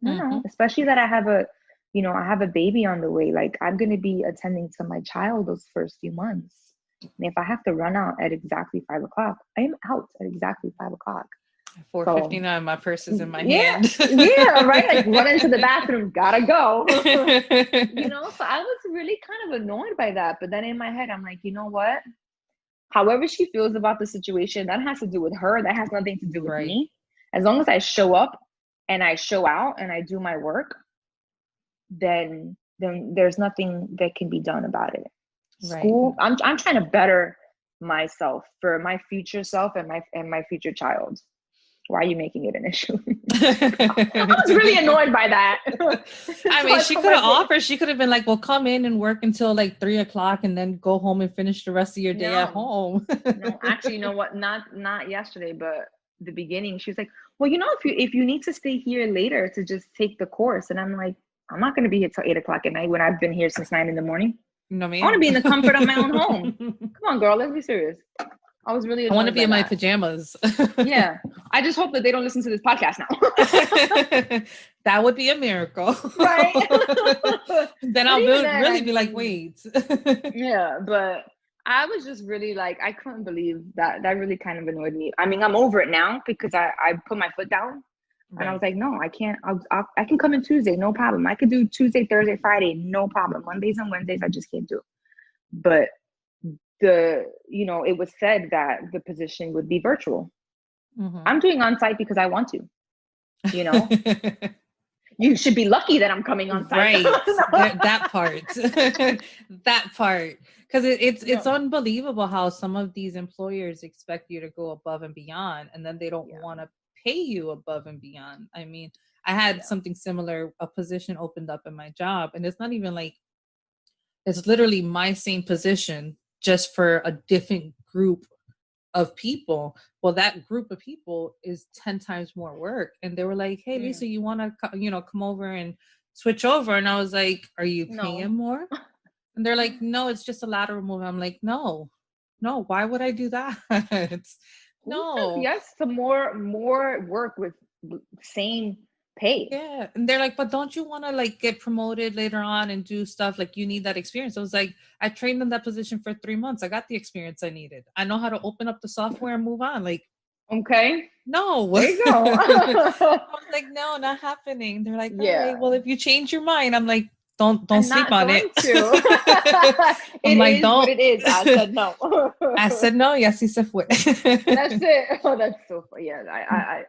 no, especially that I have a I have a baby on the way. Like, I'm going to be attending to my child those first few months. And if I have to run out at exactly 5 o'clock, I am out at exactly 5 o'clock. 4:59, my purse is in my Yeah, hand. yeah, right. Like, run into the bathroom, gotta go. So I was really kind of annoyed by that. But then in my head, I'm like, you know what? However she feels about the situation, that has to do with her. That has nothing to do with Right. me. As long as I show up and I show out and I do my work, then there's nothing that can be done about it. Right. School, I'm trying to better myself for my future self and my future child. Why are you making it an issue? I was really annoyed by that. I mean, she could have offered. She could have been like, well, come in and work until like 3 o'clock and then go home and finish the rest of your day at home. No, actually, you know what? Not yesterday, but the beginning. She was like, well, if you need to stay here later to just take the course. And I'm like, I'm not going to be here till 8 o'clock at night when I've been here since 9 a.m. No, I want to be in the comfort of my own home. Come on, girl. Let's be serious. I was really annoyed. I want to be in my pajamas. Yeah. I just hope that they don't listen to this podcast now. That would be a miracle. Right. Then I'll really be like, wait. Yeah, but I was just really like, I couldn't believe that. That really kind of annoyed me. I mean, I'm over it now because I put my foot down. Right. And I was like, no, I can't. I can come in Tuesday, no problem. I could do Tuesday, Thursday, Friday, no problem. Mondays and Wednesdays, I just can't do. But it was said that the position would be virtual. Mm-hmm. I'm doing on-site because I want to, You should be lucky that I'm coming on site. Right. That part. That part. Because it's unbelievable how some of these employers expect you to go above and beyond, and then they don't want to pay you above and beyond. I mean, I had something similar, a position opened up in my job, and it's not even like, it's literally my same position, just for a different group of people. Well, that group of people is 10 times more work. And they were like, hey, Lisa, you want to, come over and switch over? And I was like, are you paying more? And they're like, no, it's just a lateral move. I'm like, no, why would I do that? No. Yes, some more work with same pay. Yeah. And they're like, but don't you want to like get promoted later on and do stuff? Like, you need that experience. I was like, I trained in that position for 3 months. I got the experience I needed. I know how to open up the software and move on. Like, okay. No. There you go. I was like, no, not happening. They're like, all right, well, if you change your mind, I'm like, don't sleep on it. I'm like, don't. What it is. I said no. I said no. Yes, he said what. That's it. Oh, that's so funny. Yeah,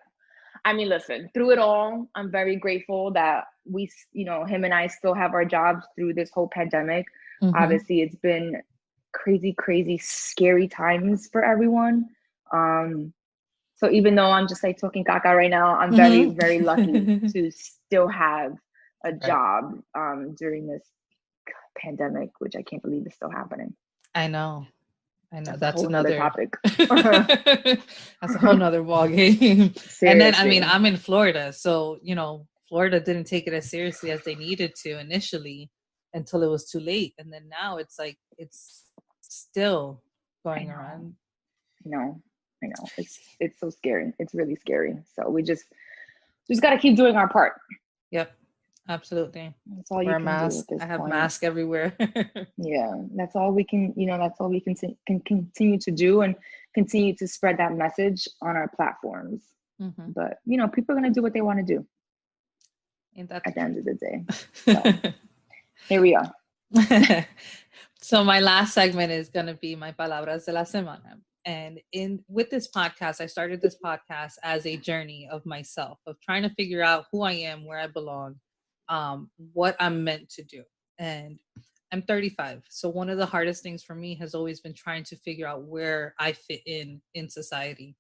I mean, listen, through it all, I'm very grateful that we, him and I still have our jobs through this whole pandemic. Mm-hmm. Obviously, it's been crazy, scary times for everyone. So even though I'm just like talking caca right now, I'm very, very lucky to still have a job during this pandemic, which I can't believe is still happening. I know. That's another topic. That's a whole nother ball game. And then, I mean, I'm in Florida. So, Florida didn't take it as seriously as they needed to initially until it was too late. And then now it's like, it's still going around. I know. It's so scary. It's really scary. So we just got to keep doing our part. Yep. Absolutely. That's all you can do at this point. I have masks everywhere. Yeah, that's all we can. That's all we can continue to do, and continue to spread that message on our platforms. Mm-hmm. But people are gonna do what they want to do. At the end of the day, so, here we are. So my last segment is gonna be my palabras de la semana. And with this podcast, I started this podcast as a journey of myself, of trying to figure out who I am, where I belong, what I'm meant to do. And I'm 35. So one of the hardest things for me has always been trying to figure out where I fit in society.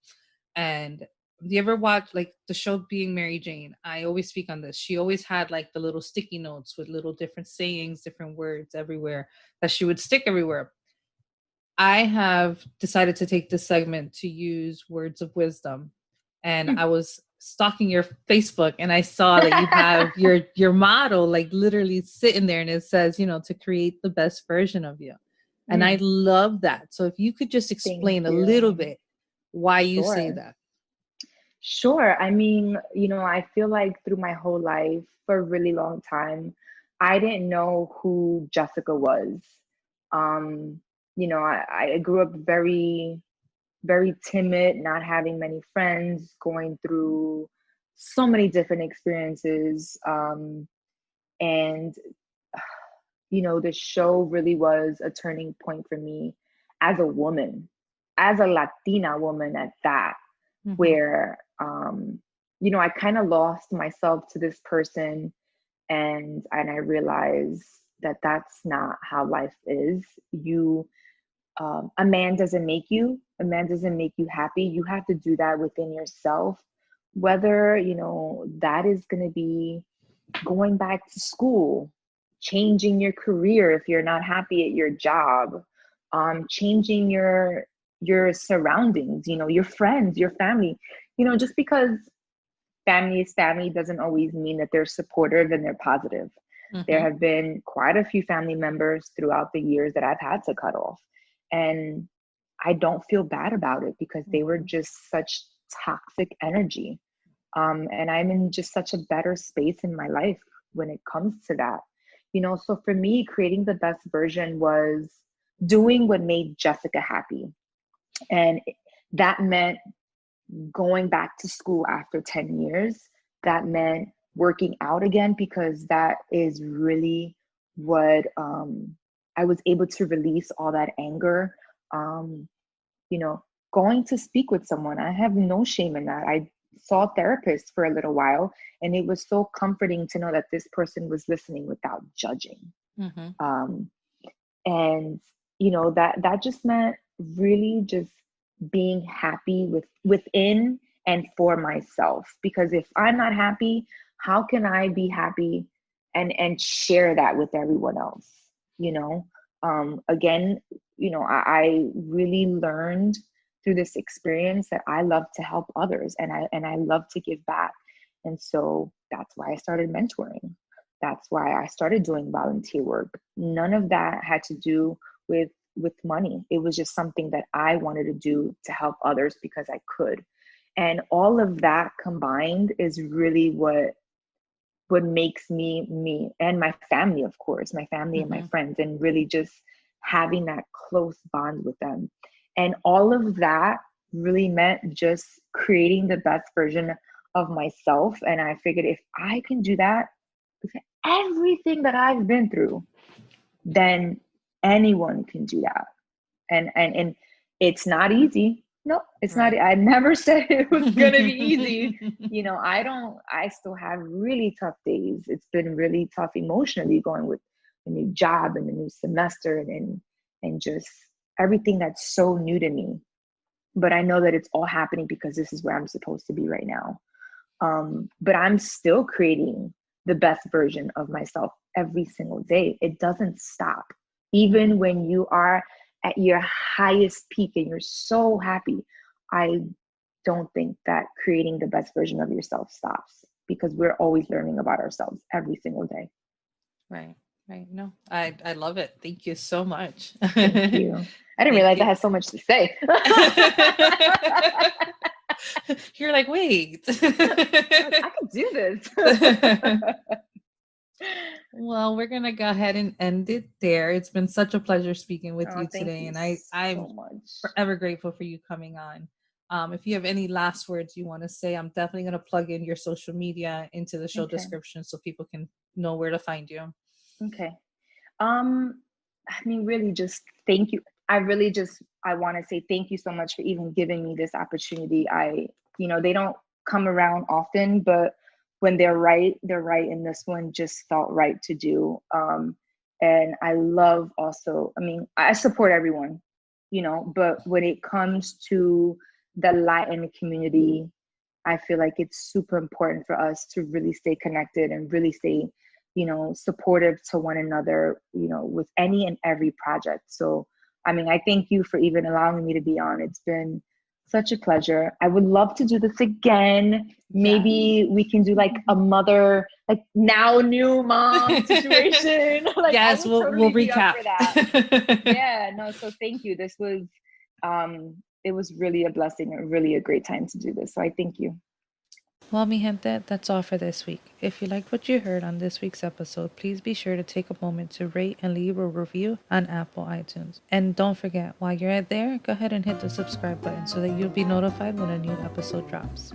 And have you ever watched like the show Being Mary Jane? I always speak on this. She always had like the little sticky notes with little different sayings, different words everywhere that she would stick everywhere. I have decided to take this segment to use words of wisdom. And I was stalking your Facebook and I saw that you have your motto like literally sitting there, and it says, to create the best version of you. And I love that. So if you could just explain a little bit why you say that. Sure. I mean, I feel like through my whole life for a really long time, I didn't know who Jessica was. Um, I grew up very, very timid, not having many friends, going through so many different experiences. And the show really was a turning point for me as a woman, as a Latina woman at that, Mm-hmm. where, I kind of lost myself to this person, and I realized that that's not how life is. A man doesn't make you, happy. You have to do that within yourself, whether, that is going to be going back to school, changing your career if you're not happy at your job, changing your surroundings, your friends, your family. Just because family is family doesn't always mean that they're supportive and they're positive. There Mm-hmm. have been quite a few family members throughout the years that I've had to cut off. And I don't feel bad about it because they were just such toxic energy. And I'm in just such a better space in my life when it comes to that. So for me, creating the best version was doing what made Jessica happy. And that meant going back to school after 10 years. That meant working out again, because that is really what I was able to release all that anger. Um, Going to speak with someone, I have no shame in that. I saw a therapist for a little while, and it was so comforting to know that this person was listening without judging. Mm-hmm. Um, and that just meant really just being happy within and for myself, because if I'm not happy, how can I be happy and share that with everyone else? Again, I really learned through this experience that I love to help others, and I love to give back. And so that's why I started mentoring. That's why I started doing volunteer work. None of that had to do with money. It was just something that I wanted to do to help others because I could. And all of that combined is really what makes me, and my family, of course, my family and my Mm-hmm. friends, and really just having that close bond with them. And all of that really meant just creating the best version of myself. And I figured, if I can do that with everything that I've been through, then anyone can do that. And it's not easy. No, it's not. Right. I never said it was gonna be easy. I still have really tough days. It's been really tough emotionally, going with a new job and a new semester, and just everything that's so new to me. But I know that it's all happening because this is where I'm supposed to be right now. But I'm still creating the best version of myself every single day. It doesn't stop. Even when you are at your highest peak and you're so happy, I don't think that creating the best version of yourself stops, because we're always learning about ourselves every single day. Right. Right. No, I love it. Thank you so much. Thank you. I didn't Thank realize I you. had so much to say. You're like, wait. I could do this. Well, we're gonna go ahead and end it there. It's been such a pleasure speaking with Oh, you thank today, you and I'm so much. forever grateful for you coming on. If you have any last words you want to say, I'm definitely gonna plug in your social media into the show Okay. description so people can know where to find you. Okay. Um, I mean, really just thank you. I want to say thank you so much for even giving me this opportunity. They don't come around often, but when they're right, they're right. And this one just felt right to do. And I love also, I mean, I support everyone, but when it comes to the Latin community, I feel like it's super important for us to really stay connected and really stay, supportive to one another, with any and every project. So, I mean, I thank you for even allowing me to be on. It's been such a pleasure. I would love to do this again. Yes. Maybe we can do like a mother, like now new mom situation. Like I Yes, would we'll totally be up recap. for that. Yeah, no, so thank you. This was it was really a blessing and really a great time to do this. So I thank you. Well, mi gente, that's all for this week. If you liked what you heard on this week's episode, please be sure to take a moment to rate and leave a review on Apple iTunes. And don't forget, while you're there, go ahead and hit the subscribe button so that you'll be notified when a new episode drops.